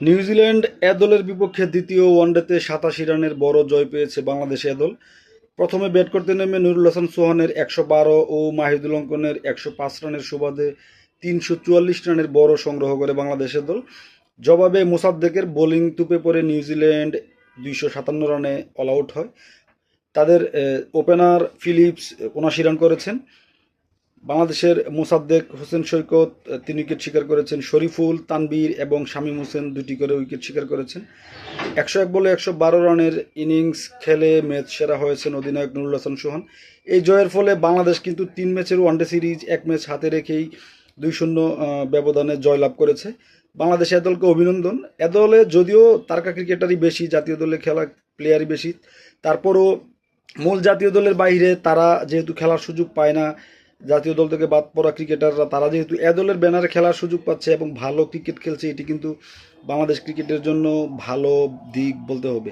New Zealand এ দলের বিপক্ষে দ্বিতীয় ওয়ানডেতে ৮৭ রানের বড় জয় পেয়েছে বাংলাদেশ এ দল। প্রথমে ব্যাট করতে নেমে নুরুল হাসান সোহানের ১১২ ও মাহিদুল অঙ্কনের ১০৫ রানের সুবাদে ৩৪৪ রানের বড় সংগ্রহ করে বাংলাদেশের দল। জবাবে মোসাদ্দেকের বোলিং তুপে পড়ে নিউজিল্যান্ড ২৫৭ রানে অল আউট হয়। তাদের ওপেনার ফিলিপস ৭৯ রান করেছেন। বাংলাদেশের মোসাদ্দেক হোসেন সৈকত ৩ উইকেট শিকার করেছেন। শরীফুল, তানবীর এবং শামীম হোসেন ২টি করে উইকেট শিকার করেছেন। ১০১ বলে ১১২ রানের ইনিংস খেলে ম্যাচ সেরা হয়েছেন অধিনায়ক নুরুল হাসান সোহান। এই জয়ের ফলে বাংলাদেশ কিন্তু ৩ ম্যাচের ওয়ানডে সিরিজ ১ ম্যাচ হাতে রেখেই ২-০ ব্যবধানে জয়লাভ করেছে। বাংলাদেশ এ দলকে অভিনন্দন। এ দলে যদিও তারকা ক্রিকেটারই বেশি, জাতীয় দলে খেলা প্লেয়ারই বেশি, তারপরও মূল জাতীয় দলের বাইরে তারা যেহেতু খেলার সুযোগ পায় না, জাতীয় দল থেকে বাদ পড়া ক্রিকেটাররা তারা যেহেতু এ দলের ব্যানারে খেলার সুযোগ পাচ্ছে এবং ভালো ক্রিকেট খেলছে, এটি কিন্তু বাংলাদেশ ক্রিকেটের জন্য ভালো দিক বলতে হবে।